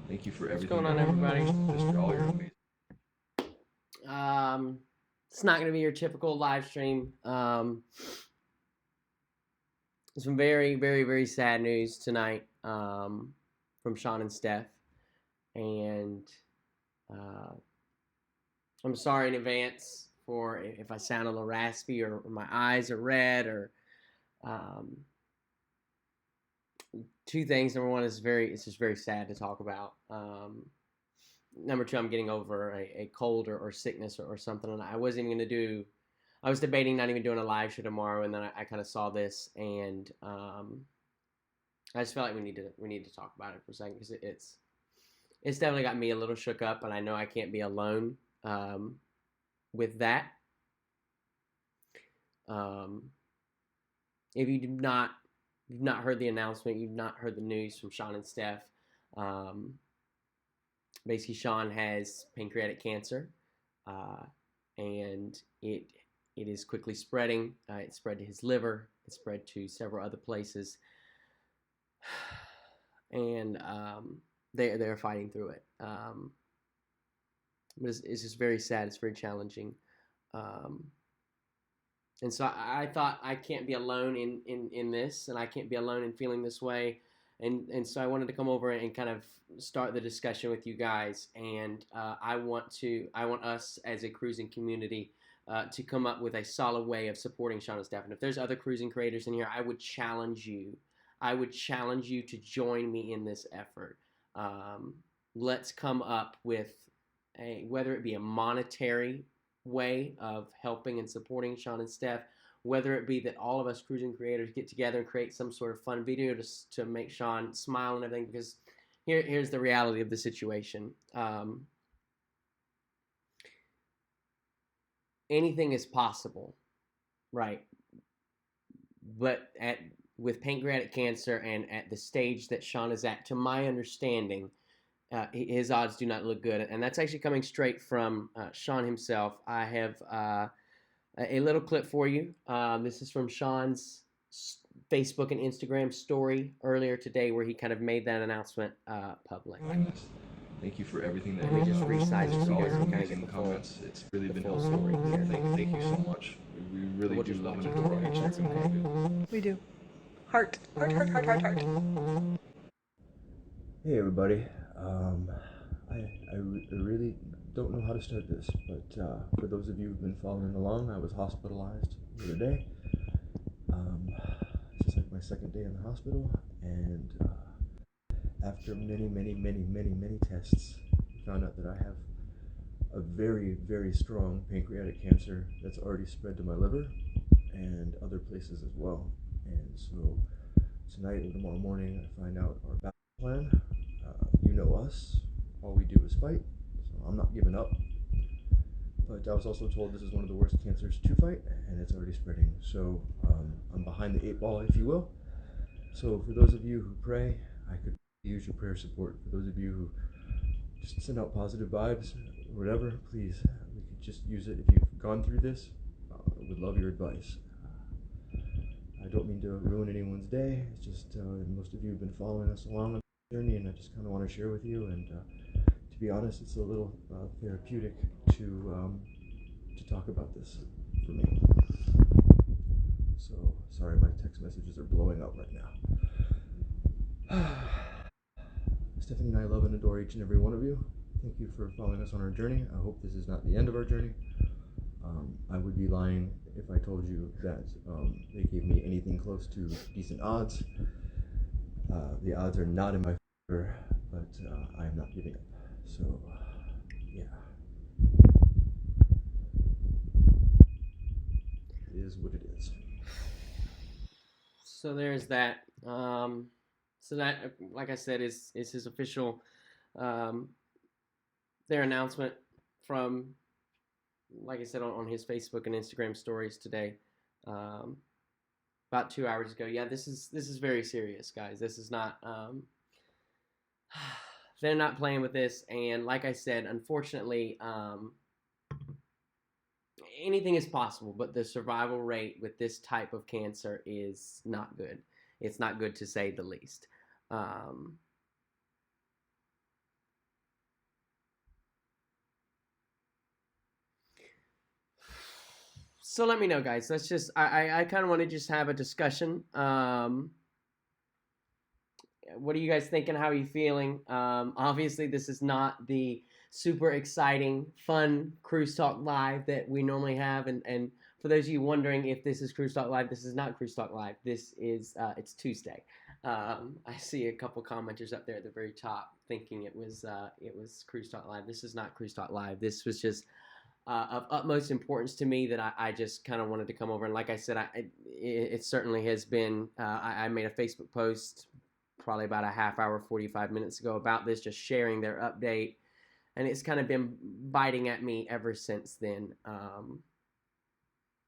Thank you for What's everything going on, that you do, everybody? just for all your amazing. It's not going to be your typical live stream. Some very, very, very sad news tonight from Sean and Steph, and uh, I'm sorry in advance for if I sound a little raspy or my eyes are red or um, two things. Number one is it's just very sad to talk about. Number two, I'm getting over a cold or sickness or something, and I wasn't even going to do. I was debating not even doing a live show tomorrow, and then I kind of saw this, and I just felt like we need to talk about it for a second because it's definitely got me a little shook up, and I know I can't be alone with that. Um, if you've not heard the announcement, you've not heard the news from Sean and Steph. Um, Basically, Sean has pancreatic cancer, uh, and it is quickly spreading. It spread to his liver. It spread to several other places, and they're fighting through it. But it's just very sad. It's very challenging. Um, and so I thought I can't be alone in this, and I can't be alone in feeling this way. And so I wanted to come over and kind of start the discussion with you guys. And I want us as a cruising community to come up with a solid way of supporting Sean and Steph. And if there's other cruising creators in here, I would challenge you. I would challenge you to join me in this effort. Um, let's come up with whether it be a monetary way of helping and supporting Sean and Steph, whether it be that all of us cruising creators get together and create some sort of fun video to make Sean smile and everything. Because here's the reality of the situation. Anything is possible, right? But with pancreatic cancer and at the stage that Sean is at, to my understanding, his odds do not look good. And that's actually coming straight from Sean himself. I have a little clip for you. This is from Sean's Facebook and Instagram story earlier today where he kind of made that announcement public. Thank you for everything that Let me you just do, resize it just so for you all guys your can kind of get amazing the full, comments. It's really the been full helpful. story here. Thank you so much. We really We'll do just love watch and it adore together. each and every one of you. We do. Heart. Heart, heart, heart, heart, heart. Hey everybody, um, I really don't know how to start this, but for those of you who've been following along, I was hospitalized the other day. This is like my second day in the hospital, and after many tests, we found out that I have a very strong pancreatic cancer that's already spread to my liver and other places as well. And so tonight or tomorrow morning, I find out our battle plan. You know us. All we do is fight. So I'm not giving up. But I was also told this is one of the worst cancers to fight, and it's already spreading. So I'm behind the eight ball, if you will. So for those of you who pray, I could use your prayer support. For those of you who just send out positive vibes or whatever, please, we could just use it. If you've gone through this, I would love your advice. I don't mean to ruin anyone's day. It's just most of you have been following us along on the journey, and I just kind of want to share with you. And to be honest, it's a little therapeutic to talk about this for me. So sorry, my text messages are blowing up right now. Stephanie and I love and adore each and every one of you. Thank you for following us on our journey. I hope this is not the end of our journey. I would be lying if I told you that they gave me anything close to decent odds. The odds are not in my favor, but I am not giving up. So, yeah. It is what it is. So there's that. So that, like I said, is his official their announcement from, like I said, on his Facebook and Instagram stories today, about 2 hours ago. Yeah, this is very serious, guys. This is not. They're not playing with this, and like I said, unfortunately, anything is possible, but the survival rate with this type of cancer is not good. It's not good to say the least. Um, So let me know, guys. Let's just I kind of want to just have a discussion. What are you guys thinking? How are you feeling? Obviously, this is not the super exciting, fun Cruise Talk Live that we normally have. And for those of you wondering if this is Cruise Talk Live, this is not Cruise Talk Live. This is it's Tuesday. I see a couple commenters up there at the very top thinking it was Cruise Talk Live. This is not Cruise Talk Live. This was just of utmost importance to me that I just kind of wanted to come over. And like I said, it certainly has been. I made a Facebook post probably about a half hour, 45 minutes ago about this, just sharing their update. And it's kind of been biting at me ever since then.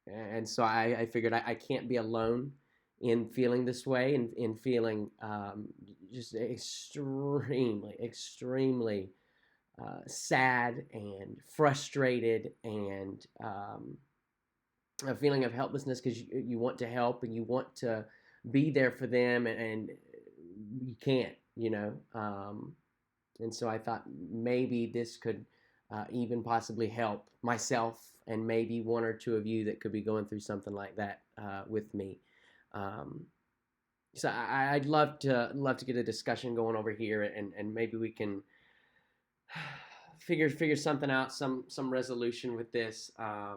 And so I figured I can't be alone in feeling this way and in feeling just extremely sad and frustrated and a feeling of helplessness because you want to help and you want to be there for them and you can't, and so I thought maybe this could even possibly help myself and maybe one or two of you that could be going through something like that with me. So I'd love to get a discussion going over here and maybe we can figure something out, some resolution with this. Yeah,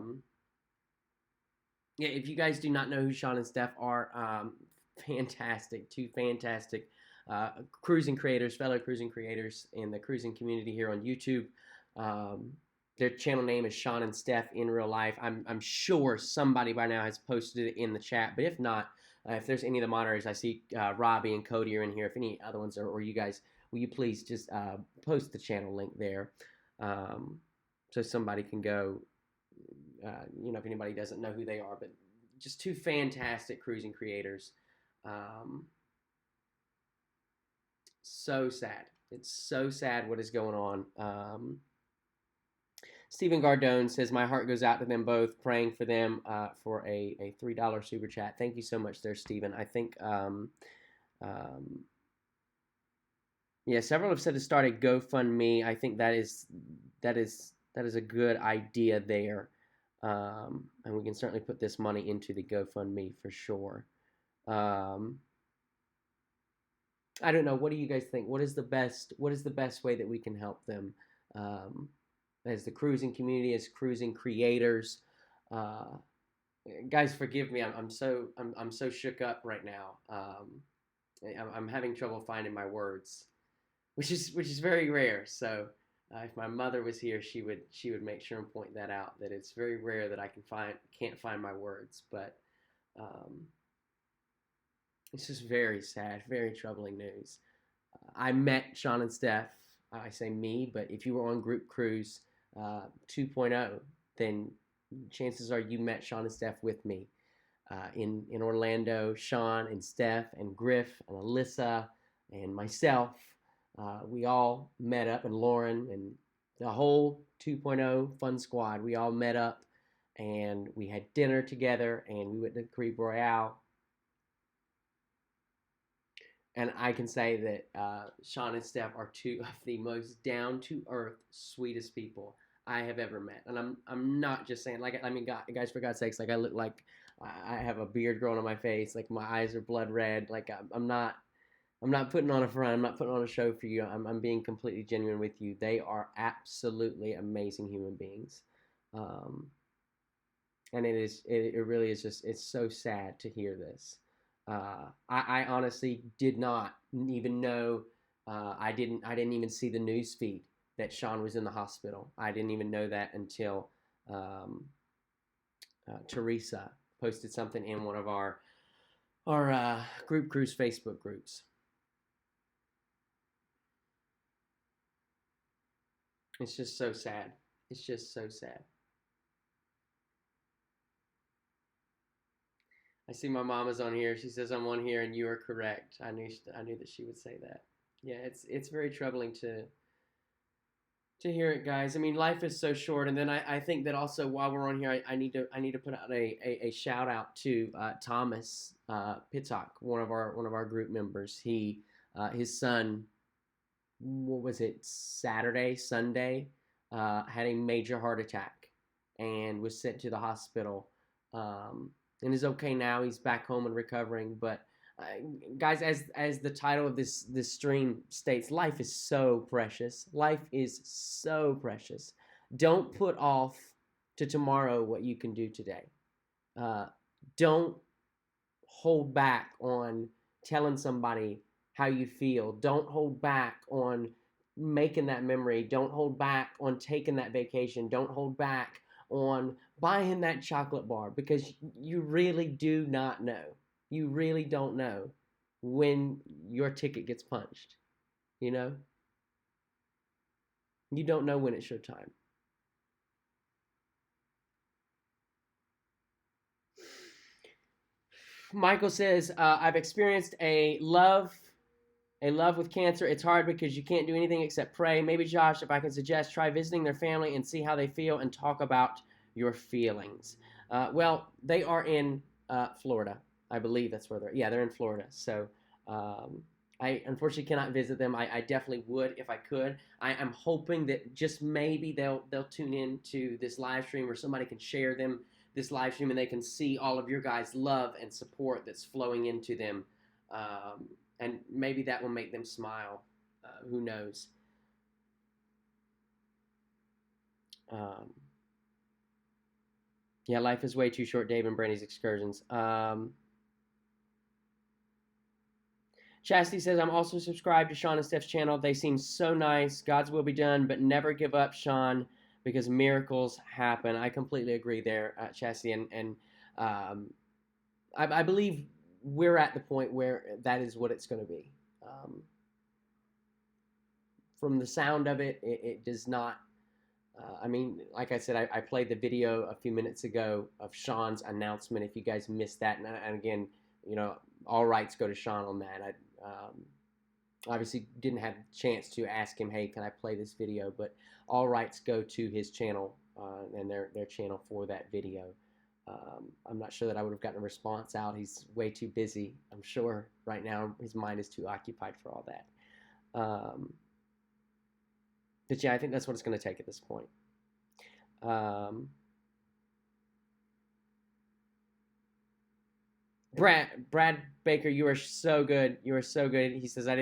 if you guys do not know who Sean and Steph are, fantastic, two fantastic cruising creators, fellow cruising creators in the cruising community here on YouTube. Their channel name is Sean and Steph in real life. I'm sure somebody by now has posted it in the chat, but if not, if there's any of the moderators, I see Robbie and Cody are in here. If any other ones are, or you guys, will you please just post the channel link there so somebody can go, if anybody doesn't know who they are, but just two fantastic cruising creators. So sad. It's so sad what is going on. Stephen Gardone says, my heart goes out to them both, praying for them for a $3 super chat. Thank you so much there, Stephen. I think, several have said to start a GoFundMe. I think that is a good idea there. And we can certainly put this money into the GoFundMe for sure. I don't know. What do you guys think? What is the best way that we can help them? As the cruising community, as cruising creators, guys, forgive me. I'm so shook up right now. I'm having trouble finding my words, which is very rare. So if my mother was here, she would make sure and point that out. That it's very rare that I can't find my words. But it's just very sad, very troubling news. I met Sean and Steph. I say me, but if you were on Group Cruise 2.0, then chances are you met Sean and Steph with me. In Orlando, Sean and Steph and Griff and Alyssa and myself, we all met up, and Lauren and the whole 2.0 fun squad, we all met up and we had dinner together and we went to the Caribe Royale. And I can say that Sean and Steph are two of the most down-to-earth, sweetest people I have ever met. And I'm not just saying, guys, for God's sakes, I look like I have a beard growing on my face, like my eyes are blood red. Like I'm not putting on a front. I'm not putting on a show for you. I'm being completely genuine with you. They are absolutely amazing human beings. And it really is just, it's so sad to hear this. I honestly did not even know. I didn't even see the news feed that Sean was in the hospital. I didn't even know that until Teresa posted something in one of our Group Cruise Facebook groups. It's just so sad. It's just so sad. I see my mama's on here. She says I'm on here, and you are correct. I knew that she would say that. Yeah, it's very troubling to hear it, guys. I mean, life is so short, and then I think that also while we're on here, I need to put out a shout out to Thomas Pittock, one of our group members. His son, what was it, Sunday, had a major heart attack and was sent to the hospital. and is okay now. He's back home and recovering. But guys, as the title of this stream states, life is so precious. Life is so precious. Don't put off to tomorrow what you can do today. Don't hold back on telling somebody how you feel. Don't hold back on making that memory. Don't hold back on taking that vacation. Don't hold back on buying that chocolate bar, because you really do not know. You really don't know when your ticket gets punched. You know? You don't know when it's your time. Michael says, I've experienced a love with cancer. It's hard because you can't do anything except pray. Maybe, Josh, if I can suggest, try visiting their family and see how they feel and talk about your feelings. Well, they are in Florida. I believe that's where they're in Florida. So I unfortunately cannot visit them. I definitely would if I could. I'm hoping that just maybe they'll tune in to this live stream, or somebody can share this live stream, and they can see all of your guys' love and support that's flowing into them. And maybe that will make them smile. Who knows? Yeah, life is way too short, Dave and Brandy's excursions. Chastity says, I'm also subscribed to Sean and Steph's channel. They seem so nice. God's will be done, but never give up, Sean, because miracles happen. I completely agree there, Chastity. And I believe we're at the point where that is what it's going to be. From the sound of it, it does not. I mean, like I said, I played the video a few minutes ago of Sean's announcement. If you guys missed that, and again, you know, all rights go to Sean on that. I obviously didn't have a chance to ask him, hey, can I play this video? But all rights go to his channel and their channel for that video. I'm not sure that I would have gotten a response out. He's way too busy, I'm sure, right now. His mind is too occupied for all that. But yeah, I think that's what it's going to take at this point. Brad Baker, you are so good. You are so good. He says, I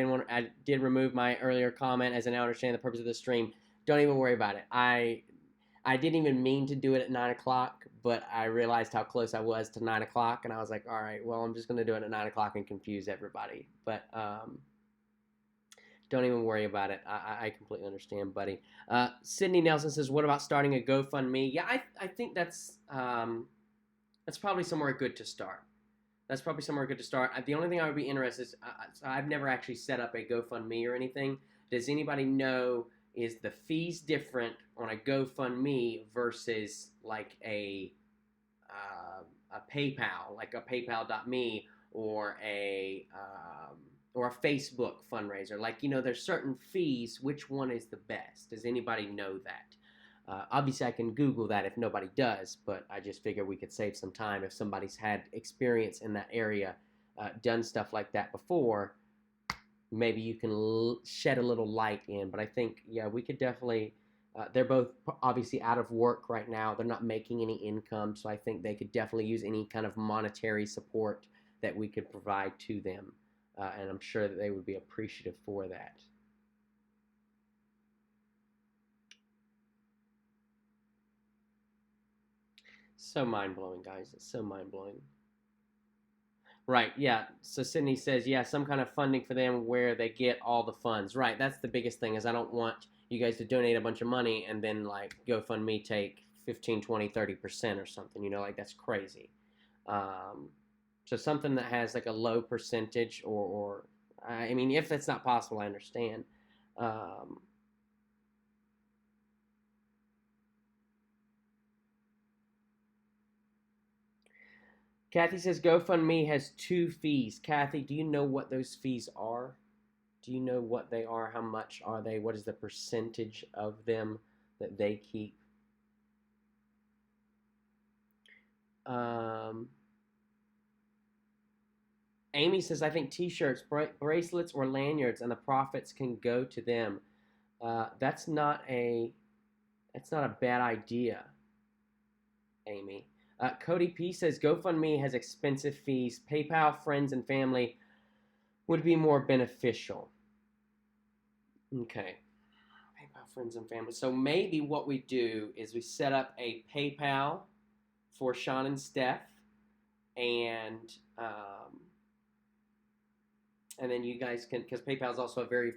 did remove my earlier comment as I now understand the purpose of the stream. Don't even worry about it. I didn't even mean to do it at 9 o'clock, but I realized how close I was to 9 o'clock, and I was like, all right, well, I'm just going to do it at 9 o'clock and confuse everybody. But don't even worry about it. I completely understand, buddy. Sydney Nelson says, what about starting a GoFundMe? Yeah, I think that's probably somewhere good to start. That's probably somewhere good to start. The only thing I would be interested is, I've never actually set up a GoFundMe or anything. Does anybody know, is the fees different on a GoFundMe versus like a PayPal, like a PayPal.me or a Facebook fundraiser? Like, you know, there's certain fees. Which one is the best? Does anybody know that? Obviously, I can Google that if nobody does, but I just figure we could save some time if somebody's had experience in that area, done stuff like that before. Maybe you can shed a little light in. But I think, yeah, we could definitely. They're both obviously out of work right now. They're not making any income, so I think they could definitely use any kind of monetary support that we could provide to them, and I'm sure that they would be appreciative for that. So mind-blowing, guys. It's so mind-blowing. Right, yeah. So Sydney says, yeah, some kind of funding for them where they get all the funds. Right, that's the biggest thing, is I don't want you guys to donate a bunch of money and then, like, GoFundMe take 15, 20, 30% or something. You know, like, that's crazy. So something that has, like, a low percentage or I mean, if that's not possible, I understand. Kathy says GoFundMe has 2 fees. Kathy, do you know what those fees are? Do you know what they are? How much are they? What is the percentage of them that they keep? Amy says, I think t-shirts, bracelets, or lanyards, and the profits can go to them. That's not a bad idea, Amy. Cody P says GoFundMe has expensive fees. PayPal, friends, and family would be more beneficial. Okay. PayPal, friends, and family. So maybe what we do is we set up a PayPal for Sean and Steph, and then you guys can, because PayPal is also a very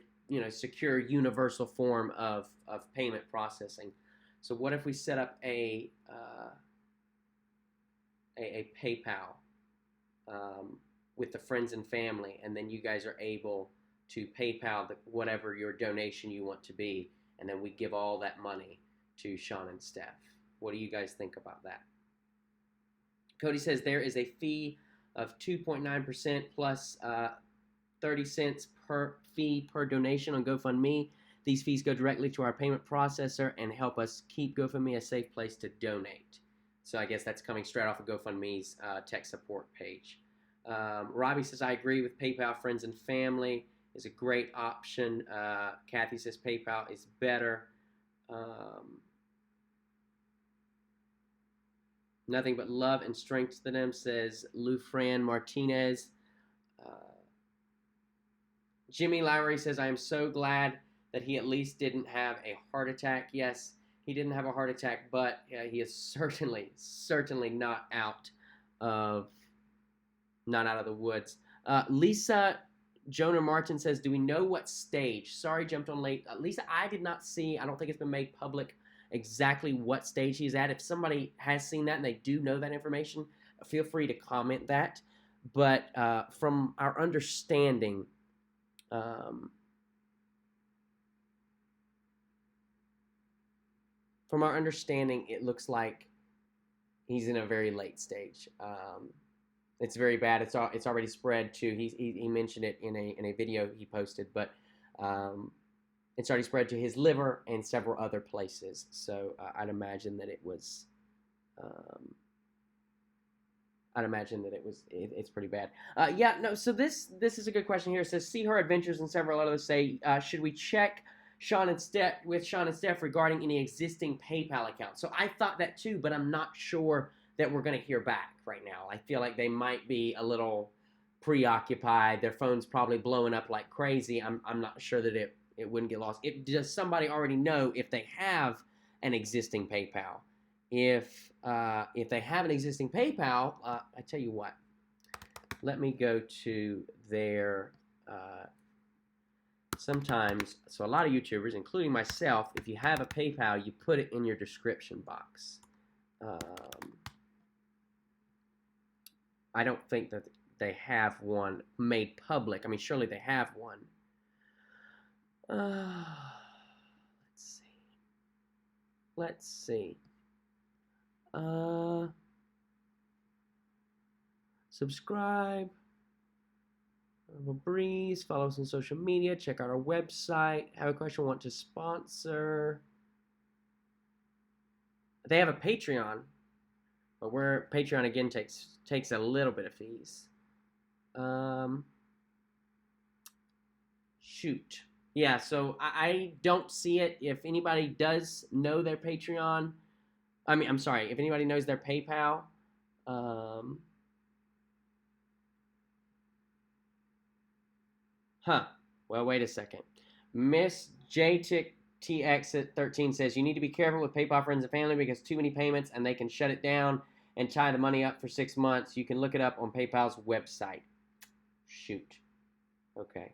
secure universal form of payment processing. So what if we set up a PayPal with the friends and family, and then you guys are able to PayPal whatever your donation you want to be, and then we give all that money to Sean and Steph. What do you guys think about that? Cody says there is a fee of 2.9% plus 30 cents per fee per donation on GoFundMe. These fees go directly to our payment processor and help us keep GoFundMe a safe place to donate. So I guess that's coming straight off of GoFundMe's tech support page. Robbie says, I agree with PayPal, friends and family is a great option. Kathy says PayPal is better. Nothing but love and strength to them, says Lufran Martinez. Jimmy Lowry says, I am so glad that he at least didn't have a heart attack. Yes, he didn't have a heart attack, but he is certainly not out of the woods. Lisa Jonah Martin says, do we know what stage? Sorry, jumped on late. Lisa, I did not see. I don't think it's been made public exactly what stage he's at. If somebody has seen that and they do know that information, feel free to comment that. But from our understanding, it looks like he's in a very late stage. It's very bad. It's already spread to. He mentioned it in a video he posted, but it's already spread to his liver and several other places. So I'd imagine that it was. It's pretty bad. So this is a good question here. It says, see her adventures and several others say, should we check Sean and Steph regarding any existing PayPal accounts? So I thought that too, but I'm not sure that we're going to hear back right now. I feel like they might be a little preoccupied. Their phone's probably blowing up like crazy. I'm not sure that it wouldn't get lost. Does somebody already know if they have an existing PayPal? If they have an existing PayPal, I tell you what, let me go to their, sometimes, so a lot of YouTubers, including myself, if you have a PayPal, you put it in your description box. I don't think that they have one made public. I mean, surely they have one. Let's see. Subscribe. Have a breeze. Follow us on social media. Check out our website. Have a question, want to sponsor. They have a Patreon, but where Patreon again takes a little bit of fees. Shoot. Yeah, so I don't see it. If anybody does know their Patreon, if anybody knows their PayPal, well, wait a second. Miss JTX13 says, you need to be careful with PayPal, friends, and family because too many payments and they can shut it down and tie the money up for 6 months. You can look it up on PayPal's website. Shoot. Okay.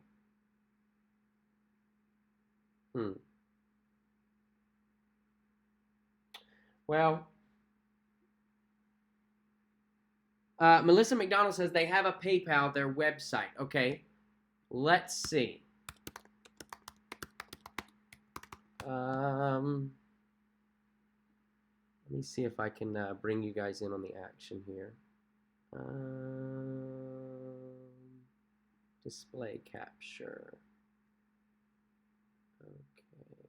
Well, Melissa McDonald says they have a PayPal, their website. Okay, let's see. Let me see if I can bring you guys in on the action here. Display capture. Okay.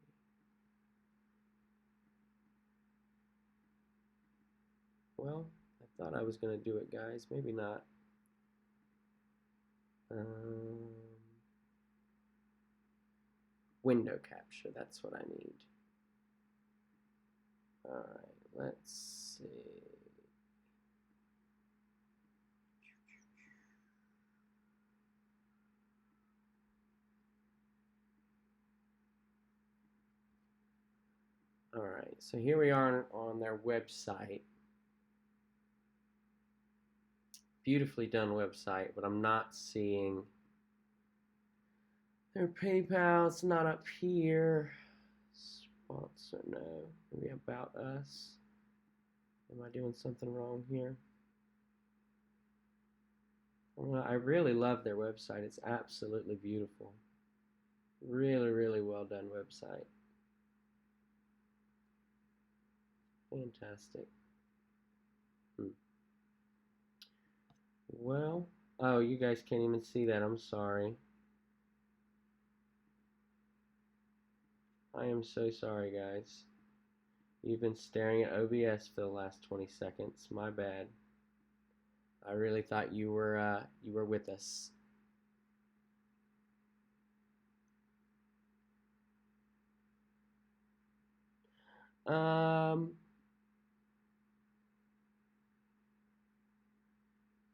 Well, I thought I was going to do it, guys. Maybe not. Window capture. That's what I need. All right. Let's see so here we are on their website. Beautifully done website, but I'm not seeing their PayPal. It's not up here. Sponsor, no. Maybe about us. Am I doing something wrong here? Well, I really love their website. It's absolutely beautiful. Really, really well done website. Fantastic. Well, oh, you guys can't even see that. I'm sorry. I am so sorry, guys. You've been staring at OBS for the last 20 seconds. My bad. I really thought you were with us.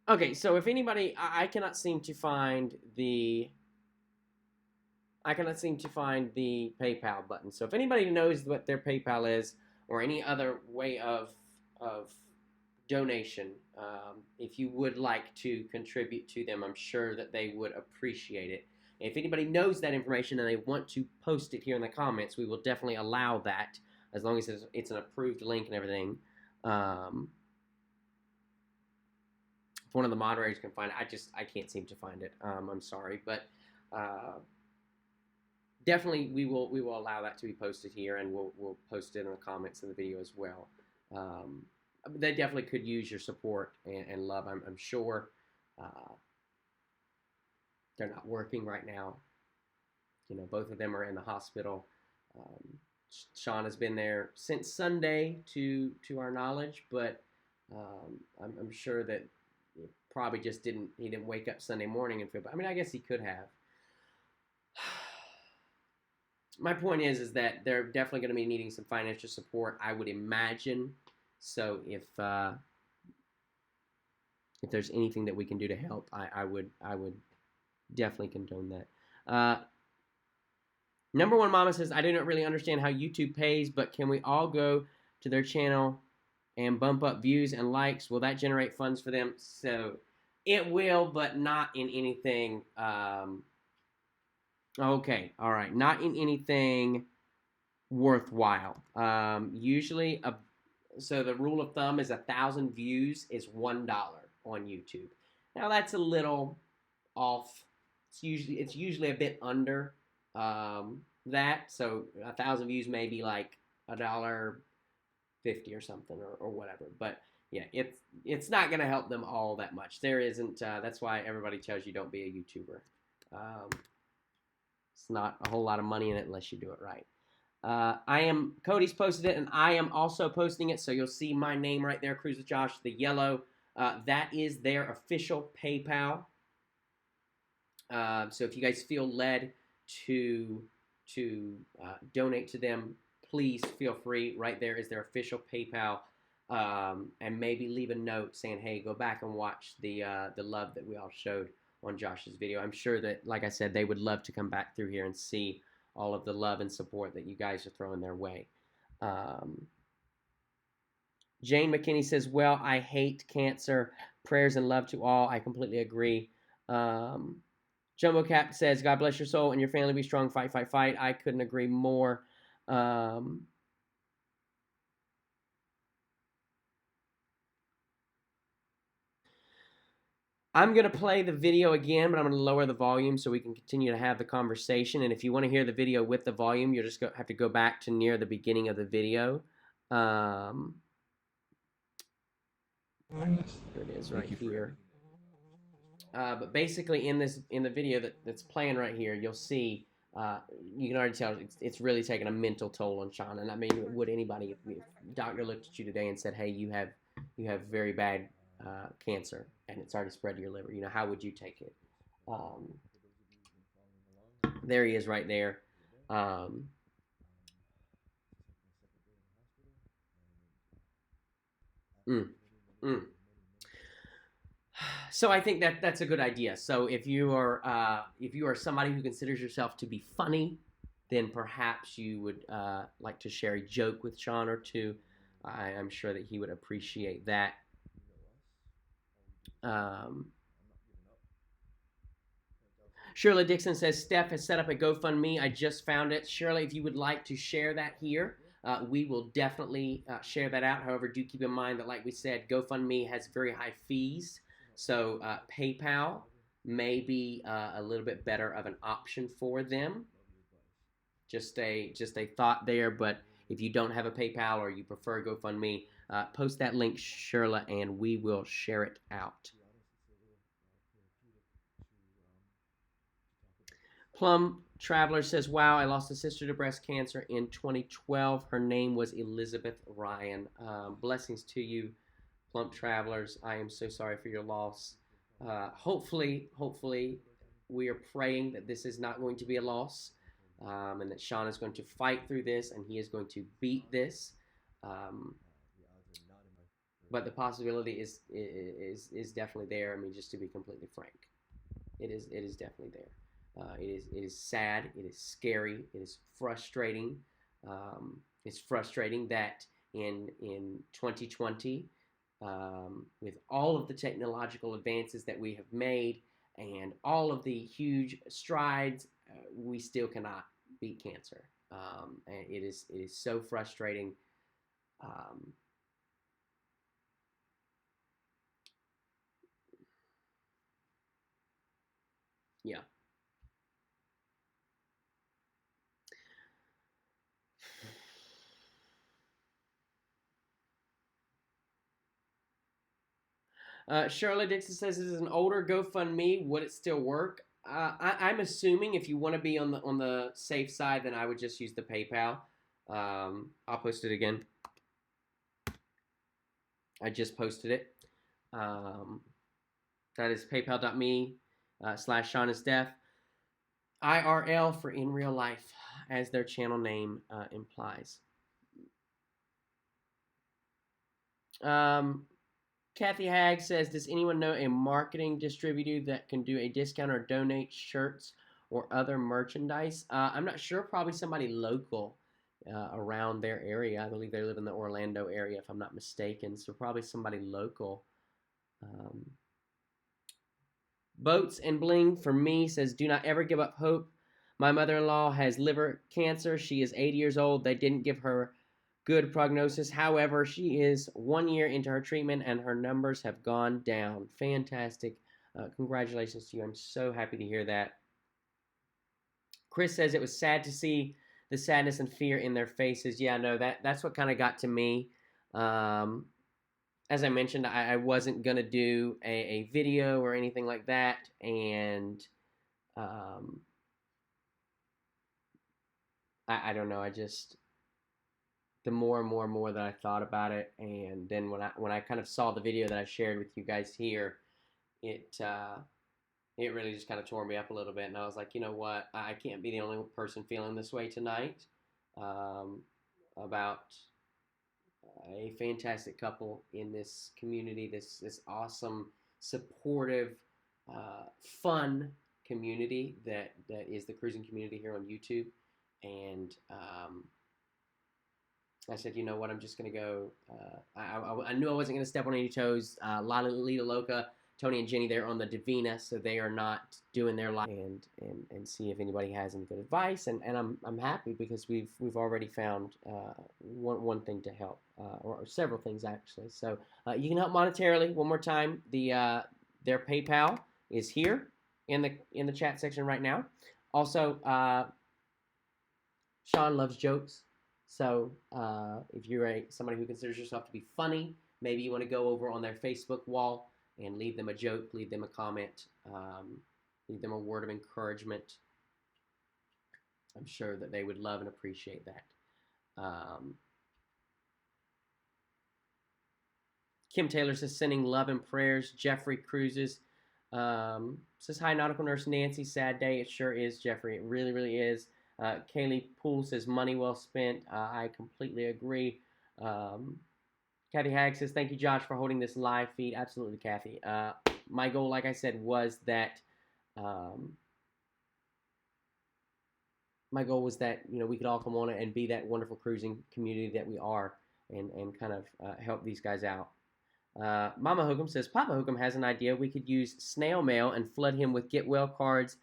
Okay, so if anybody, I cannot seem to find the PayPal button. So if anybody knows what their PayPal is or any other way of donation, if you would like to contribute to them, I'm sure that they would appreciate it. If anybody knows that information and they want to post it here in the comments, we will definitely allow that as long as it's an approved link and everything. If one of the moderators can find it, I can't seem to find it. I'm sorry, but definitely we will allow that to be posted here, and we'll post it in the comments in the video as well. They definitely could use your support and love. I'm sure they're not working right now. You know, both of them are in the hospital. Sean has been there since Sunday, to our knowledge, but I'm sure that he probably just didn't wake up Sunday morning and feel bad. I mean, I guess he could have. My point is that they're definitely going to be needing some financial support, I would imagine. So if there's anything that we can do to help, I would definitely condone that. Number one mama says, I do not really understand how YouTube pays, but can we all go to their channel and bump up views and likes? Will that generate funds for them? So it will, but not in anything. Okay, all right, not in anything worthwhile. Usually, so the rule of thumb is 1,000 views is $1 on YouTube. Now that's a little off. It's usually a bit under that. So 1,000 views may be like $1.50 or something or whatever. But yeah, it's not going to help them all that much. There isn't. That's why everybody tells you don't be a YouTuber. It's not a whole lot of money in it unless you do it right. Cody's posted it, and I am also posting it, so you'll see my name right there, Cruise with Josh, the yellow. That is their official PayPal. So if you guys feel led to donate to them, please feel free. Right there is their official PayPal, and maybe leave a note saying, hey, go back and watch the love that we all showed on Josh's video. I'm sure that, like I said, they would love to come back through here and see all of the love and support that you guys are throwing their way. Jane McKinney says, well, I hate cancer. Prayers and love to all. I completely agree. Jumbo Cap says, God bless your soul and your family. Be strong. Fight, fight, fight. I couldn't agree more. I'm going to play the video again, but I'm going to lower the volume so we can continue to have the conversation. And if you want to hear the video with the volume, you'll just have to go back to near the beginning of the video. Here it is right here. But basically in the video that's playing right here, you'll see, you can already tell it's really taking a mental toll on Sean. And I mean, would anybody, if a doctor looked at you today and said, hey, you have very bad cancer and it's already spread to your liver, you know, how would you take it? There he is right there. So I think that's a good idea. So if you are somebody who considers yourself to be funny, then perhaps you would like to share a joke with Sean or two. I'm sure that he would appreciate that. Shirley Dixon says, Steph has set up a GoFundMe. I just found it. Shirley, if you would like to share that here, we will definitely share that out. However, do keep in mind that, like we said, GoFundMe has very high fees. So PayPal may be a little bit better of an option for them. Just a thought there. But if you don't have a PayPal or you prefer GoFundMe, post that link, Shirley, and we will share it out. Plum Traveler says, wow, I lost a sister to breast cancer in 2012. Her name was Elizabeth Ryan. Blessings to you, Plum Travelers. I am so sorry for your loss. Hopefully, we are praying that this is not going to be a loss, and that Sean is going to fight through this and he is going to beat this. But the possibility is definitely there. I mean, just to be completely frank, it is definitely there. It is sad. It is scary. It is frustrating. It's frustrating that in 2020, with all of the technological advances that we have made and all of the huge strides, we still cannot beat cancer. And it is so frustrating. Yeah. Shirley Dixon says, this is an older GoFundMe. Would it still work? I'm assuming if you want to be on the safe side, then I would just use the PayPal. I'll post it again. I just posted it. That is paypal.me/Sean and Steph. IRL for in real life, as their channel name implies. Kathy Hagg says, does anyone know a marketing distributor that can do a discount or donate shirts or other merchandise? I'm not sure. Probably somebody local around their area. I believe they live in the Orlando area, if I'm not mistaken. So probably somebody local. Boats and Bling for me says, do not ever give up hope. My mother-in-law has liver cancer. She is 80 years old. They didn't give her good prognosis. However, she is 1 year into her treatment and her numbers have gone down. Fantastic. Congratulations to you. I'm so happy to hear that. Chris says it was sad to see the sadness and fear in their faces. Yeah, no, that's what kind of got to me. As I mentioned, I wasn't going to do a video or anything like that. And I don't know. I just... the more and more that I thought about it, and then when I kind of saw the video that I shared with you guys here, it really just kind of tore me up a little bit, and I was like, you know what, I can't be the only person feeling this way tonight about a fantastic couple in this community, this awesome, supportive, fun community that is the cruising community here on YouTube, and I said, you know what, I'm just going to go. I knew I wasn't going to step on any toes. Lita Loca, Tony and Jenny, they're on the Divina, so they are not doing their live, and see if anybody has any good advice. And I'm happy because we've already found one thing to help, or several things actually. So you can help monetarily. One more time, their PayPal is here in the chat section right now. Also, Sean loves jokes. So if you're somebody who considers yourself to be funny, maybe you want to go over on their Facebook wall and leave them a joke, leave them a comment, leave them a word of encouragement. I'm sure that they would love and appreciate that. Kim Taylor says, sending love and prayers. Jeffrey Cruises says, hi, Nautical Nurse Nancy. Sad day. It sure is, Jeffrey. It really, really is. Kaylee Poole says, money well spent. I completely agree. Kathy Hagg says, thank you, Josh, for holding this live feed. Absolutely, Kathy. My goal, like I said, was that my goal was that we could all come on it and be that wonderful cruising community that we are, and kind of help these guys out. Mama Hook'em says Papa Hook'em has an idea. We could use snail mail and flood him with get well cards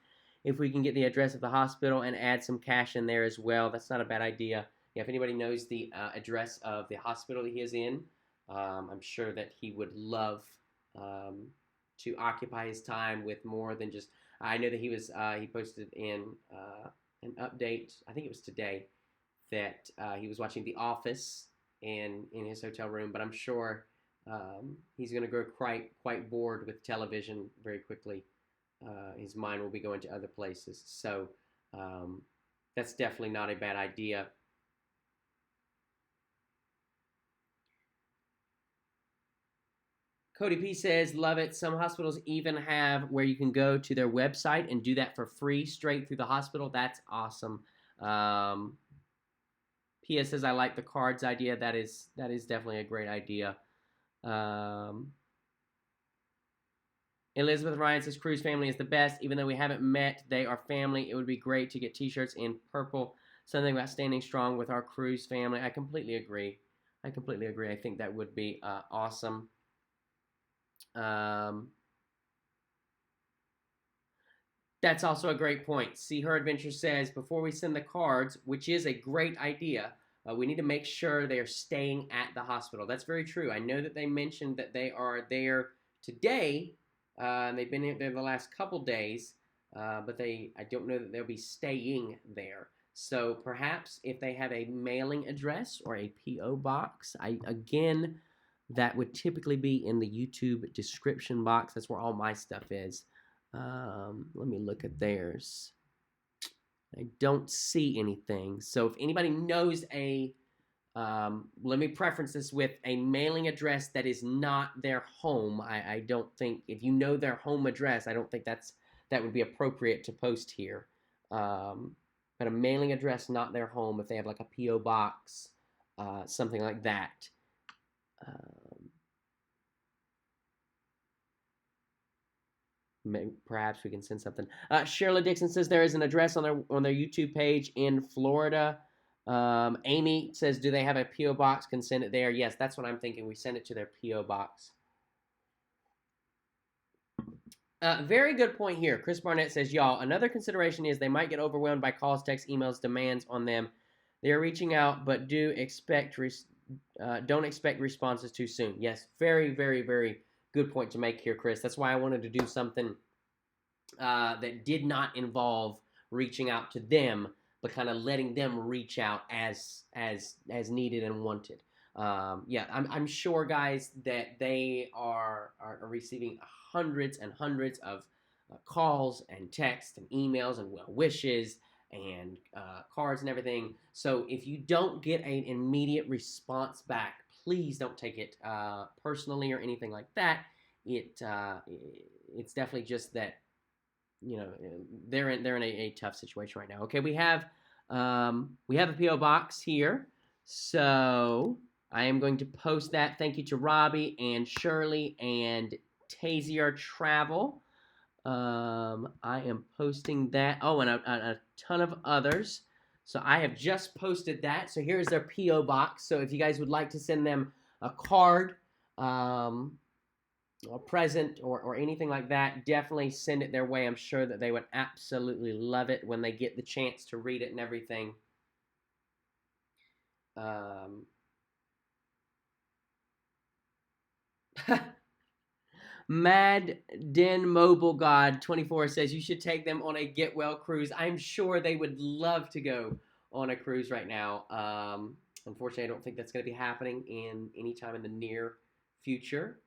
if we can get the address of the hospital and add some cash in there as well. That's not a bad idea. Yeah, if anybody knows the address of the hospital he is in, I'm sure that he would love to occupy his time with more than just. I know that he posted in an update, I think it was today, that he was watching The Office in his hotel room, but I'm sure he's going to grow quite bored with television very quickly. His mind will be going to other places. So that's definitely not a bad idea. Cody P says, love it. Some hospitals even have where you can go to their website and do that for free straight through the hospital. That's awesome. P.S. says, I like the cards idea. That is definitely a great idea. Elizabeth Ryan says, Cruise family is the best. Even though we haven't met, they are family. It would be great to get t-shirts in purple. Something about standing strong with our Cruise family. I completely agree. I think that would be awesome. That's also a great point. See Her Adventure says, before we send the cards, which is a great idea, we need to make sure they are staying at the hospital. That's very true. I know that they mentioned that they are there today, and they've been there the last couple days, but I don't know that they'll be staying there. So perhaps if they have a mailing address or a P.O. box, again, that would typically be in the YouTube description box. That's where all my stuff is. Let me look at theirs. I don't see anything. So if anybody knows let me preference this with a mailing address that is not their home. I don't think, if you know their home address, I don't think that would be appropriate to post here. But a mailing address not their home, if they have like a P.O. box, something like that. Perhaps we can send something. Shirley Dixon says there is an address on their YouTube page in Florida. Amy says, do they have a P.O. box? Can send it there. Yes, that's what I'm thinking. We send it to their P.O. box. Very good point here. Chris Barnett says, y'all, another consideration is they might get overwhelmed by calls, texts, emails, demands on them. They are reaching out, but don't expect responses too soon. Yes, very, very, very good point to make here, Chris. That's why I wanted to do something that did not involve reaching out to them, but kind of letting them reach out as needed and wanted. Yeah, I'm sure, guys, that they are receiving hundreds and hundreds of calls and texts and emails and well wishes and cards and everything. So if you don't get an immediate response back, please don't take it personally or anything like that. It's definitely just that they're in a tough situation right now. Okay, we have a P.O. box here, so I am going to post that. Thank you to Robbie and Shirley and Tazier Travel. I am posting that. Oh, and a ton of others. So I have just posted that. So here's their P.O. box. So if you guys would like to send them a card, a present, or anything like that, definitely send it their way. I'm sure that they would absolutely love it when they get the chance to read it and everything. Mad Den Mobile God 24 says you should take them on a get well cruise. I'm sure they would love to go on a cruise right now. Unfortunately, I don't think that's going to be happening in any time in the near future.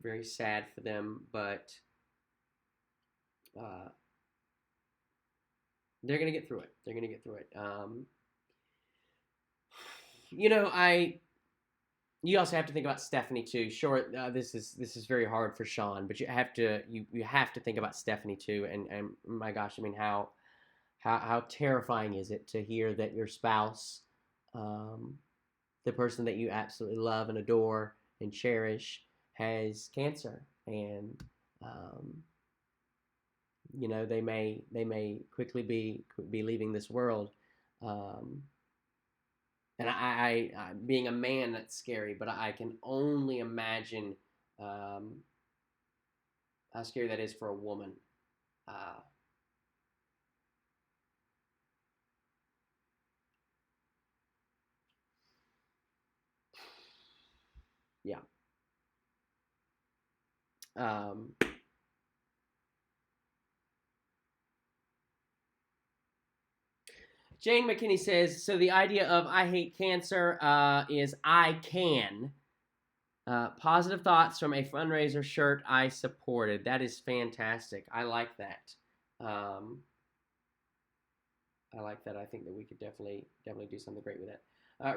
Very sad for them, but they're going to get through it. You also have to think about Stefanie too. Sure, this is very hard for Sean, but you have to think about Stefanie too. And my gosh, I mean, how terrifying is it to hear that your spouse, the person that you absolutely love and adore and cherish, has cancer, and you know, they may quickly be leaving this world. And I being a man, that's scary, but I can only imagine how scary that is for a woman. Yeah. Jane McKinney says, so the idea of I hate cancer is I can. Positive thoughts from a fundraiser shirt I supported. That is fantastic. I like that. I like that. I think that we could definitely do something great with that.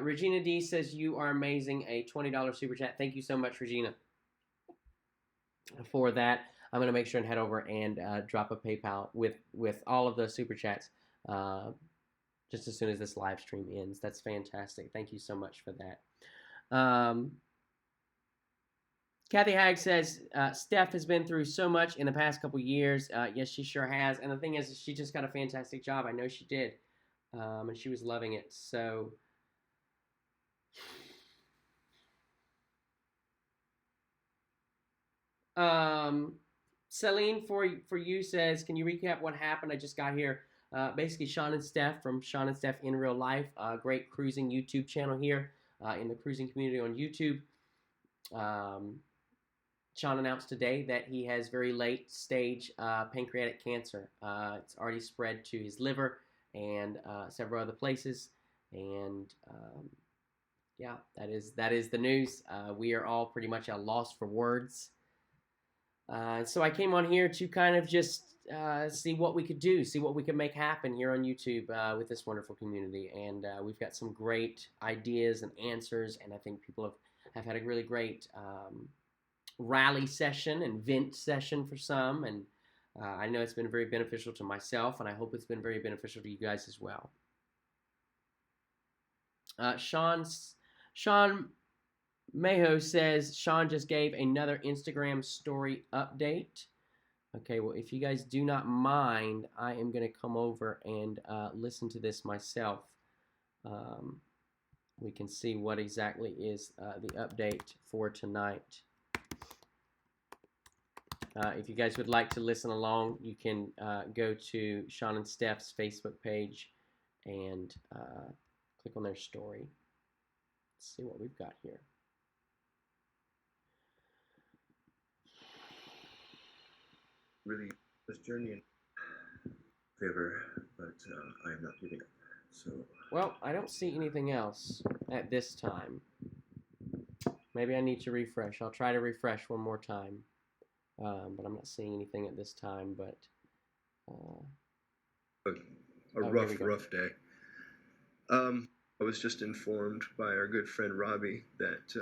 Regina D says, you are amazing. A $20 super chat. Thank you so much, Regina, for that. I'm going to make sure and head over and drop a PayPal with all of those super chats just as soon as this live stream ends. That's fantastic. Thank you so much for that. Kathy Hagg says, Steph has been through so much in the past couple years. Yes, she sure has. And the thing is, she just got a fantastic job. I know she did. And she was loving it. So, Celine, for you says, can you recap what happened? I just got here. Basically, Sean and Steph from Sean and Steph in Real Life, great cruising YouTube channel here in the cruising community on YouTube. Sean announced today that he has very late stage pancreatic cancer. It's already spread to his liver and several other places. And yeah, that is the news. We are all pretty much at a loss for words. So I came on here to kind of just see what we could do, see what we could make happen here on YouTube with this wonderful community. And we've got some great ideas and answers, and I think people have had a really great rally session and vent session for some, and I know it's been very beneficial to myself, and I hope it's been very beneficial to you guys as well. Sean Mayo says, Sean just gave another Instagram story update. Okay, well, if you guys do not mind, I am going to come over and listen to this myself. We can see what exactly is the update for tonight. If you guys would like to listen along, you can go to Sean and Steph's Facebook page and click on their story. Let's see what we've got here. Really, this journey in favor, but I am not giving up. So. Well, I don't see anything else at this time. Maybe I need to refresh. I'll try to refresh one more time. But I'm not seeing anything at this time, but a rough day. I was just informed by our good friend Robbie that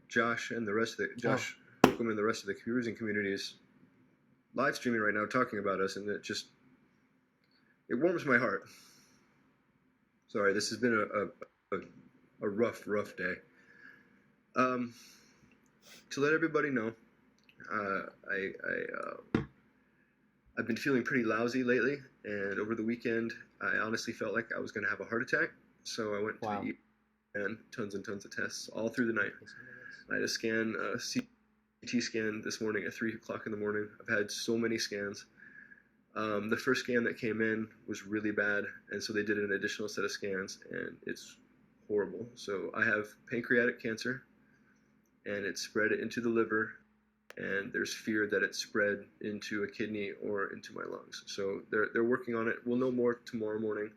Josh and the rest of the Holcomb and the rest of the cruising community is live streaming right now, talking about us, and it warms my heart. Sorry, this has been a rough day. To let everybody know, I've been feeling pretty lousy lately, and over the weekend, I honestly felt like I was going to have a heart attack. So I went to the ER and tons and tons of tests all through the night. I had a scan, a CT scan this morning at 3 o'clock in the morning. I've had so many scans. The first scan that came in was really bad, and so they did an additional set of scans, and it's horrible. So I have pancreatic cancer, and it spread into the liver, and there's fear that it spread into a kidney or into my lungs. So they're working on it. We'll know more tomorrow morning.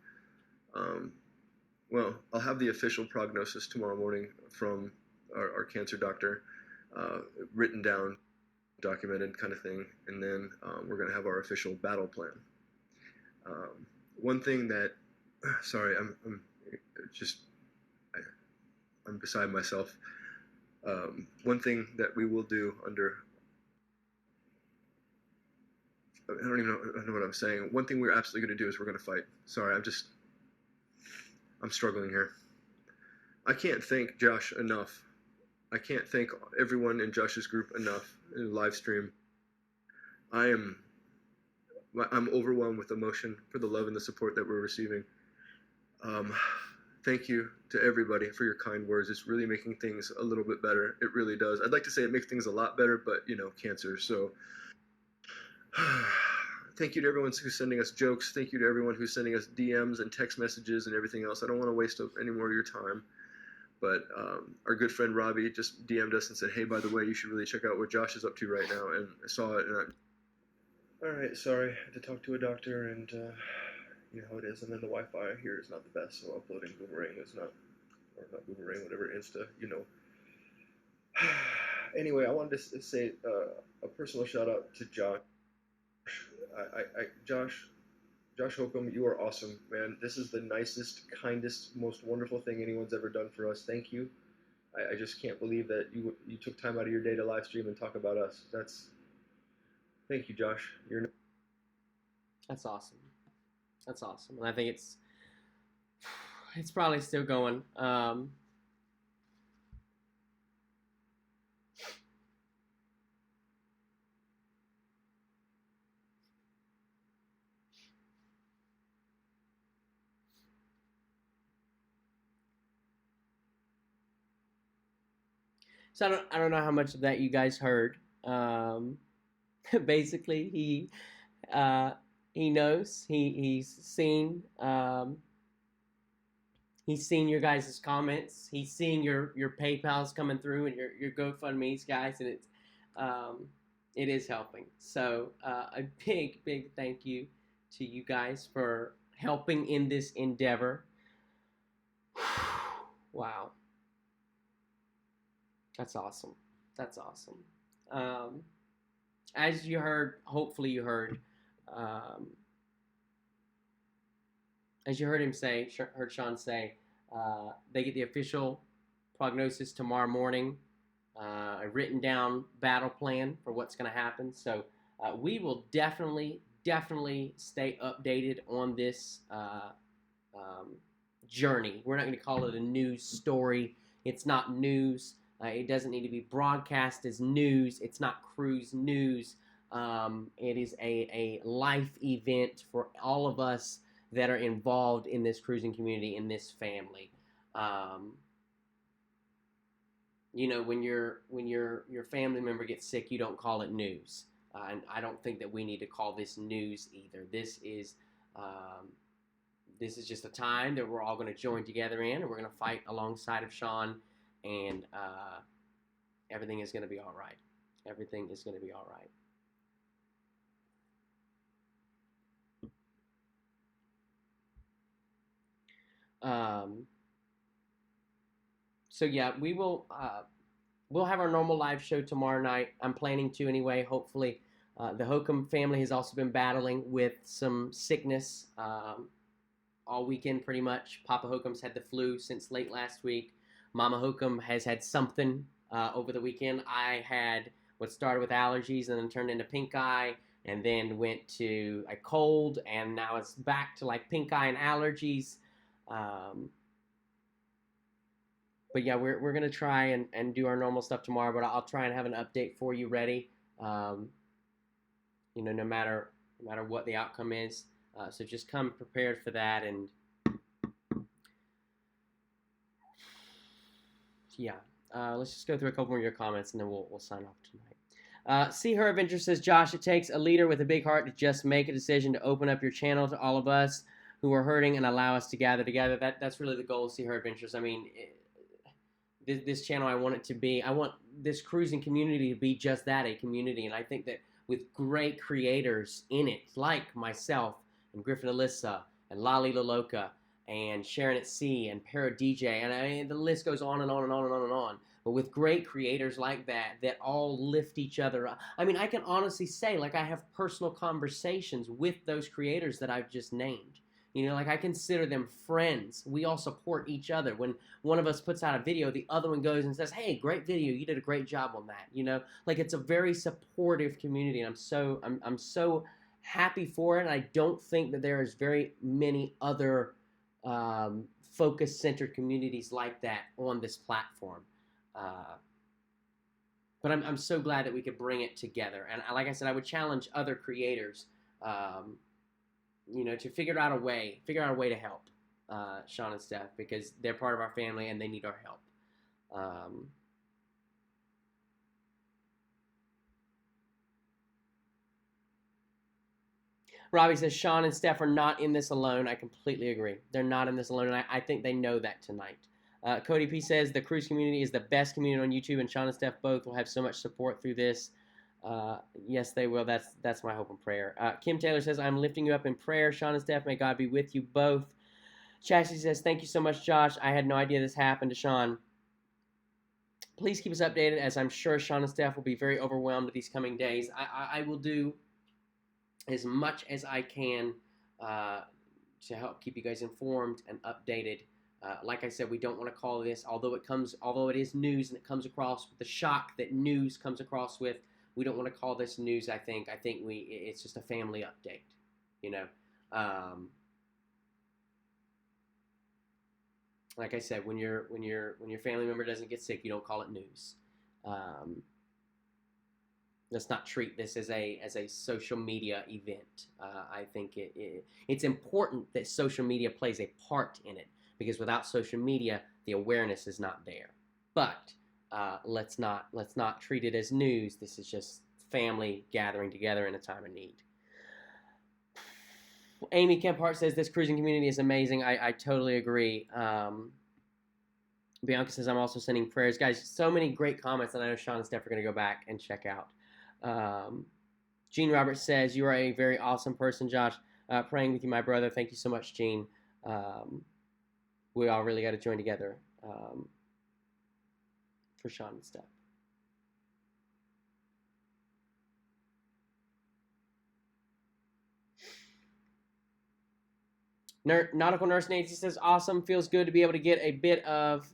Well, I'll have the official prognosis tomorrow morning from our cancer doctor, written down, documented kind of thing, and then we're going to have our official battle plan. One thing that, sorry, I'm beside myself. One thing that we will do under, I don't even know what I'm saying. One thing we're absolutely going to do is we're going to fight. Sorry, I'm struggling here. I can't thank Josh enough. I can't thank everyone in Josh's group enough in the live stream. I'm overwhelmed with emotion for the love and the support that we're receiving. Thank you to everybody for your kind words. It's really making things a little bit better. It really does. I'd like to say it makes things a lot better, but cancer. So thank you to everyone who's sending us jokes. Thank you to everyone who's sending us DMs and text messages and everything else. I don't want to waste any more of your time. But our good friend Robbie just DM'd us and said, hey, by the way, you should really check out what Josh is up to right now. And I saw it, and all right, sorry, I had to talk to a doctor, and you know how it is. And then the Wi-Fi here is not the best, so uploading Boomerang is not, or not Boomerang, whatever, Insta, Anyway, I wanted to say a personal shout out to Josh. Josh Holcomb, you are awesome, man. This is the nicest, kindest, most wonderful thing anyone's ever done for us. Thank you. I just can't believe that you took time out of your day to live stream and talk about us. Thank you, Josh. That's awesome. That's awesome. And I think it's probably still going. So I don't know how much of that you guys heard. Basically, he knows. He's seen your guys' comments. He's seeing your PayPal's coming through and your GoFundMe's, guys, and it is helping. So a big thank you to you guys for helping in this endeavor. Wow. That's awesome. That's awesome. As you heard, hopefully you heard, as you heard him say, heard Sean say, they get the official prognosis tomorrow morning, a written down battle plan for what's going to happen. So we will definitely stay updated on this journey. We're not going to call it a news story. It's not news. It doesn't need to be broadcast as news. It's not cruise news. It is a life event for all of us that are involved in this cruising community, in this family. When your family member gets sick, you don't call it news. And I don't think that we need to call this news either. This is just a time that we're all going to join together in, and we're going to fight alongside of Sean. And everything is going to be all right. Everything is going to be all right. So yeah, we'll have our normal live show tomorrow night. I'm planning to anyway. Hopefully, the Holcomb family has also been battling with some sickness all weekend, pretty much. Papa Holcomb's had the flu since late last week. Mama Holcomb has had something over the weekend. I had what started with allergies and then turned into pink eye, and then went to a cold, and now it's back to like pink eye and allergies. But yeah, we're gonna try and do our normal stuff tomorrow. But I'll try and have an update for you ready. No matter what the outcome is. So just come prepared for that. And yeah, let's just go through a couple more of your comments, and then we'll sign off tonight. See Her Adventure says, Josh, it takes a leader with a big heart to just make a decision to open up your channel to all of us who are hurting and allow us to gather together. That's really the goal of See Her Adventures. I mean, this channel, I want this cruising community to be just that, a community. And I think that with great creators in it, like myself and Griffin Alyssa and Lolly LaLoca and Sharon at Sea and Para DJ, and I mean, the list goes on and on and on and on and on. But with great creators like that all lift each other up. I mean, I can honestly say, like, I have personal conversations with those creators that I've just named. Like, I consider them friends. We all support each other. When one of us puts out a video, the other one goes and says, hey, great video. You did a great job on that. Like, it's a very supportive community, and I'm so happy for it. And I don't think that there is very many other focus-centered communities like that on this platform. But I'm so glad that we could bring it together. And like I said, I would challenge other creators to figure out a way to help Sean and Steph, because they're part of our family and they need our help. Robbie says Sean and Steph are not in this alone. I completely agree. They're not in this alone, and I think they know that tonight. Cody P says the cruise community is the best community on YouTube, and Sean and Steph both will have so much support through this. Yes, they will. That's my hope and prayer. Kim Taylor says, I'm lifting you up in prayer. Sean and Steph, may God be with you both. Chastity says, thank you so much, Josh. I had no idea this happened to Sean. Please keep us updated, as I'm sure Sean and Steph will be very overwhelmed these coming days. I will do as much as I can to help keep you guys informed and updated. Like I said, we don't want to call this, although it is news and it comes across with the shock that news comes across with, we don't want to call this news. I think it's just a family update, like I said, when your family member doesn't get sick, you don't call it news. Let's not treat this as a social media event. I think it's important that social media plays a part in it, because without social media, the awareness is not there. But let's not treat it as news. This is just family gathering together in a time of need. Amy Kemphart says this cruising community is amazing. I totally agree. Bianca says I'm also sending prayers. Guys, so many great comments that I know Sean and Steph are going to go back and check out. Gene Roberts says, you are a very awesome person, Josh. Praying with you, my brother. Thank you so much, Gene. We all really got to join together for Sean and Steph. Nautical Nurse Nancy says, awesome. Feels good to be able to get a bit of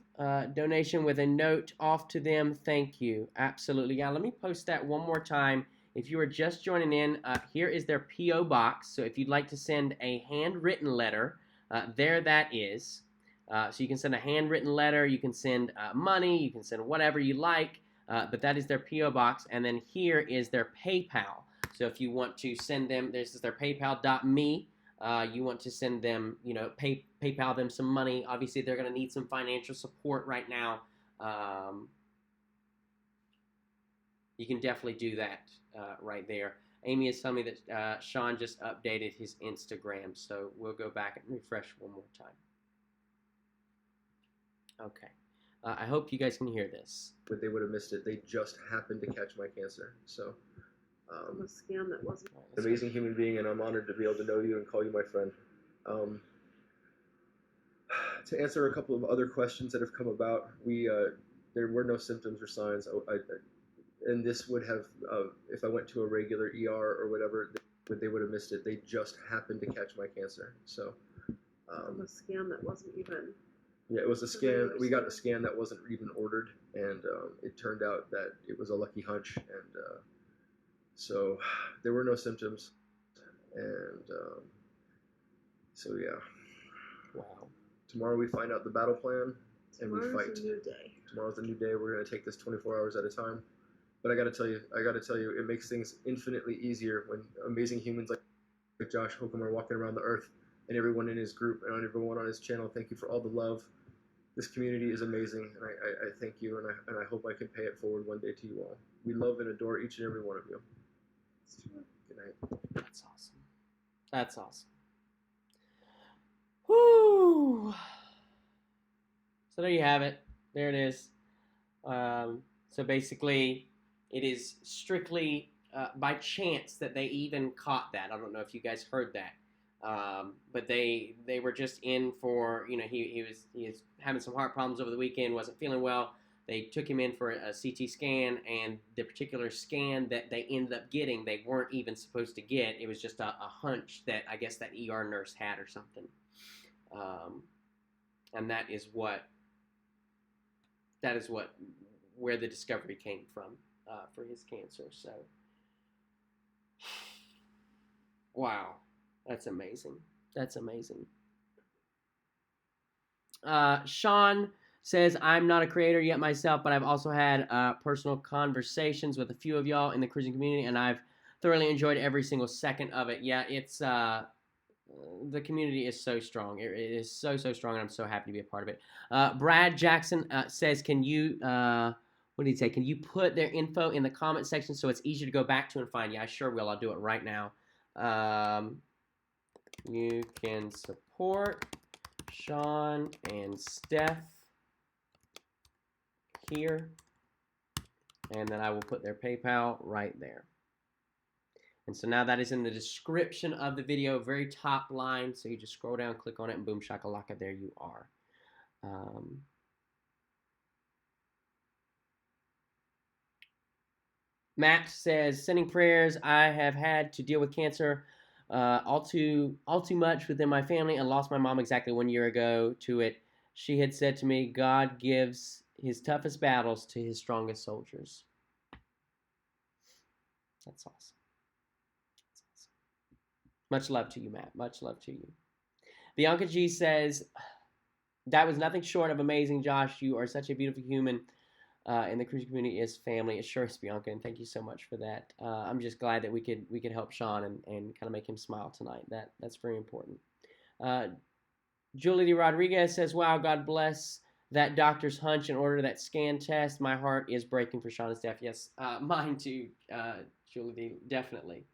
donation with a note off to them. Thank you. Absolutely. Yeah, let me post that one more time. If you are just joining in, here is their P.O. box. So if you'd like to send a handwritten letter, there that is. So you can send a handwritten letter. You can send money. You can send whatever you like. But that is their P.O. box. And then here is their PayPal. So if you want to send them, this is their PayPal.me. You want to send them, PayPal them some money. Obviously, they're going to need some financial support right now. You can definitely do that right there. Amy is telling me that Sean just updated his Instagram, so we'll go back and refresh one more time. Okay. I hope you guys can hear this. But they would have missed it. They just happened to catch my cancer. So, A scam that wasn't. amazing human being, and I'm honored to be able to know you and call you my friend. To answer a couple of other questions that have come about, there were no symptoms or signs. And this would have, if I went to a regular ER or whatever, they would have missed it. They just happened to catch my cancer. So, A scam that wasn't even. yeah, it was a scan. We got a scan that wasn't even ordered, and it turned out that it was a lucky hunch, and so there were no symptoms, and so yeah. Wow. Tomorrow we find out the battle plan, and we Tomorrow's fight. a new day. Tomorrow's a new day. We're gonna take this 24 hours at a time. But I gotta tell you, it makes things infinitely easier when amazing humans like Josh Holcomb are walking around the earth, and everyone in his group and everyone on his channel. Thank you for all the love. This community is amazing, and I thank you, and I hope I can pay it forward one day to you all. We love and adore each and every one of you. Good night. That's awesome. That's awesome. Whoo! So there you have it. There it is. So basically, it is strictly by chance that they even caught that. I don't know if you guys heard that. But they were just in for, he was having some heart problems over the weekend, wasn't feeling well. They took him in for a CT scan, and the particular scan that they ended up getting, they weren't even supposed to get. It was just a hunch that I guess that ER nurse had or something. And that is where the discovery came from for his cancer. So, wow. That's amazing. That's amazing. Sean says, I'm not a creator yet myself, but I've also had personal conversations with a few of y'all in the cruising community, and I've thoroughly enjoyed every single second of it. Yeah, it's the community is so strong. It is so strong, and I'm so happy to be a part of it. Brad Jackson says, "Can you what did he say? Can you put their info in the comment section so it's easier to go back to and find?" Yeah, I sure will. I'll do it right now. You can support Sean and Steph here, and then I will put their PayPal right there. And so now that is in the description of the video, very top line. So you just scroll down, click on it, and boom, shakalaka, there you are. Matt says, sending prayers. I have had to deal with cancer all too much within my family and lost my mom exactly 1 year ago to it. She had said to me, God gives his toughest battles to his strongest soldiers. That's awesome. Much love to you, Matt. Much love to you. Bianca G says, that was nothing short of amazing, Josh. You are such a beautiful human. And the Christian community is family. It sure is, Bianca, and thank you so much for that. I'm just glad that we could help Sean and kind of make him smile tonight. That's very important. Julie D. Rodriguez says, wow, God bless that doctor's hunch and order that scan test. My heart is breaking for Sean and Steph. Yes, mine too, Julie D. Definitely.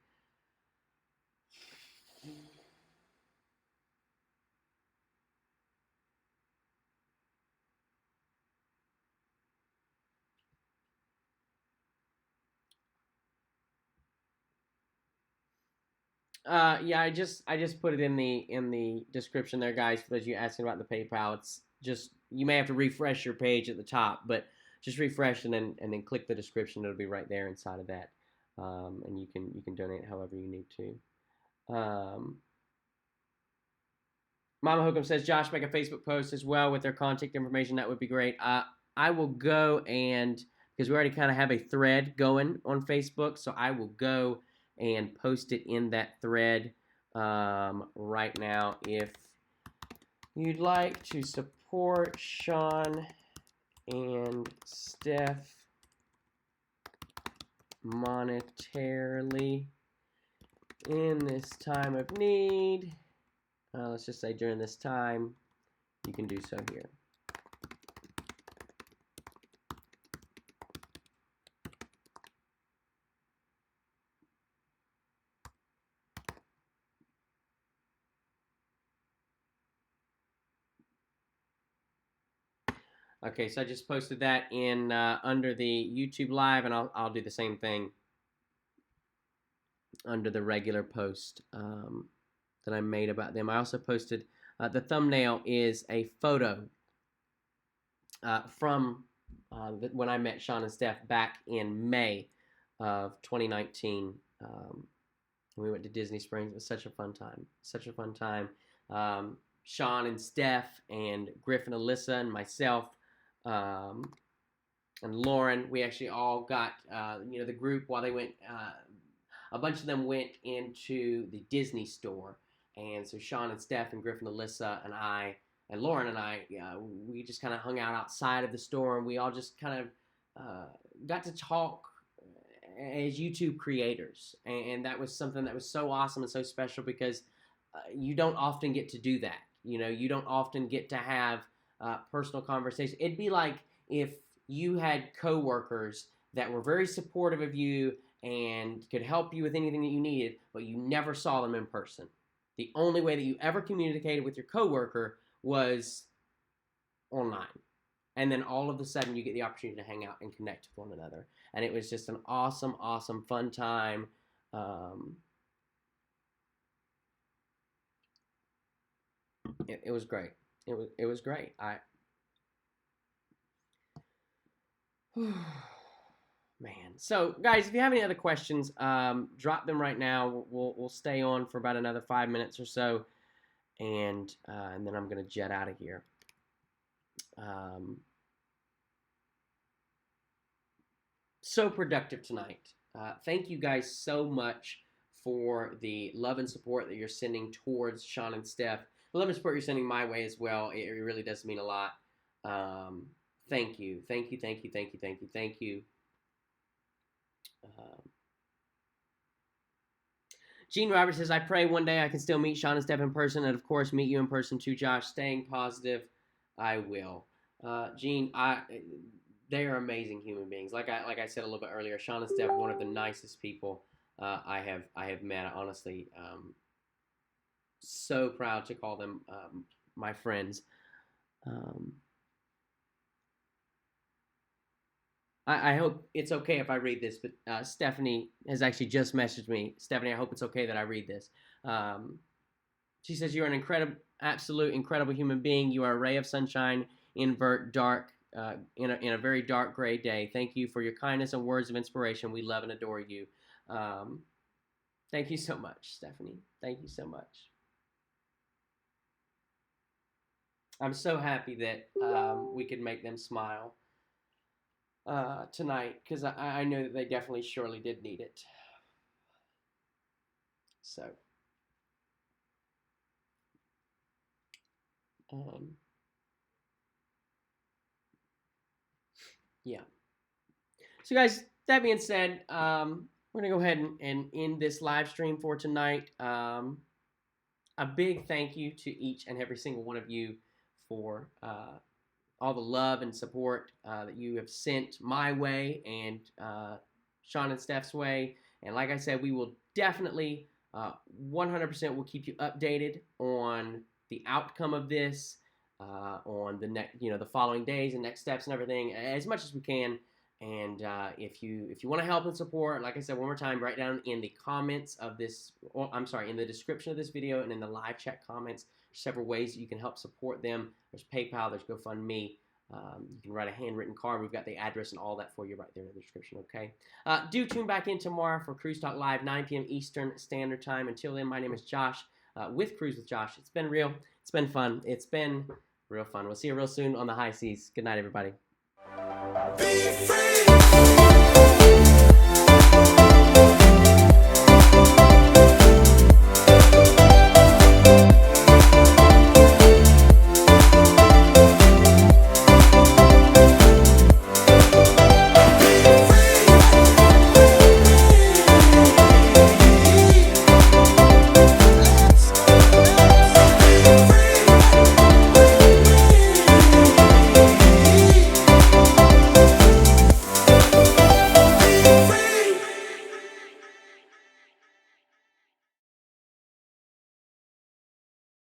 Yeah, I just put it in the description there, guys. For those of you asking about the PayPal, it's just you may have to refresh your page at the top, but just refresh and then click the description. It'll be right there inside of that, and you can donate however you need to. Mama Hookem says, Josh, make a Facebook post as well with their contact information. That would be great. I will go and because we already kind of have a thread going on Facebook, so I will go and post it in that thread right now. If you'd like to support Sean and Steph monetarily in this time of need, let's just say during this time, you can do so here. Okay, so I just posted that in under the YouTube live, and I'll do the same thing under the regular post that I made about them. I also posted the thumbnail is a photo from when I met Sean and Steph back in May of 2019. We went to Disney Springs. It was such a fun time. Such a fun time. Sean and Steph and Griff and Alyssa and myself and Lauren, we actually all got, the group while they went, a bunch of them went into the Disney store. And so Sean and Steph and Griff and Alyssa and I and Lauren and I, we just kind of hung out outside of the store, and we all just kind of got to talk as YouTube creators. And that was something that was so awesome and so special because you don't often get to do that. You don't often get to have personal conversation. It'd be like if you had coworkers that were very supportive of you and could help you with anything that you needed, but you never saw them in person. The only way that you ever communicated with your coworker was online. And then all of a sudden you get the opportunity to hang out and connect with one another. And it was just an awesome, awesome, fun time. It was great. It was great. Man. So, guys, if you have any other questions, drop them right now. We'll stay on for about another 5 minutes or so, and then I'm gonna jet out of here. So productive tonight. Thank you guys so much for the love and support that you're sending towards Sean and Steph. The love and support you're sending my way as well. It really does mean a lot. Thank you. Thank you, thank you, thank you, thank you, thank you. Gene Roberts says, I pray one day I can still meet Sean and Steph in person, and of course meet you in person too, Josh. Staying positive, I will. Gene, they are amazing human beings. Like I said a little bit earlier, Sean and Steph, one of the nicest people I have met. Honestly, so proud to call them my friends. I hope it's okay if I read this, but Stefanie has actually just messaged me. Stefanie, I hope it's okay that I read this. She says, you're an incredible human being. You are a ray of sunshine in a very dark gray day. Thank you for your kindness and words of inspiration. We love and adore you. Thank you so much, Stefanie. Thank you so much. I'm so happy that we could make them smile tonight, because I know that they definitely surely did need it. So, yeah. So guys, that being said, we're gonna go ahead and end this live stream for tonight. A big thank you to each and every single one of you for all the love and support that you have sent my way and Sean and Steph's way. And like I said, we will definitely 100% will keep you updated on the outcome of this, on the following days and next steps and everything as much as we can. And if you want to help and support, like I said one more time, write down in the comments of this, in the description of this video and in the live chat comments, several ways that you can help support them. There's PayPal, there's GoFundMe. You can write a handwritten card. We've got the address and all that for you right there in the description, okay? Do tune back in tomorrow for Cruise Talk Live, 9 p.m. Eastern Standard Time. Until then, my name is Josh with Cruise with Josh. It's been real. It's been fun. It's been real fun. We'll see you real soon on the high seas. Good night, everybody. Be free.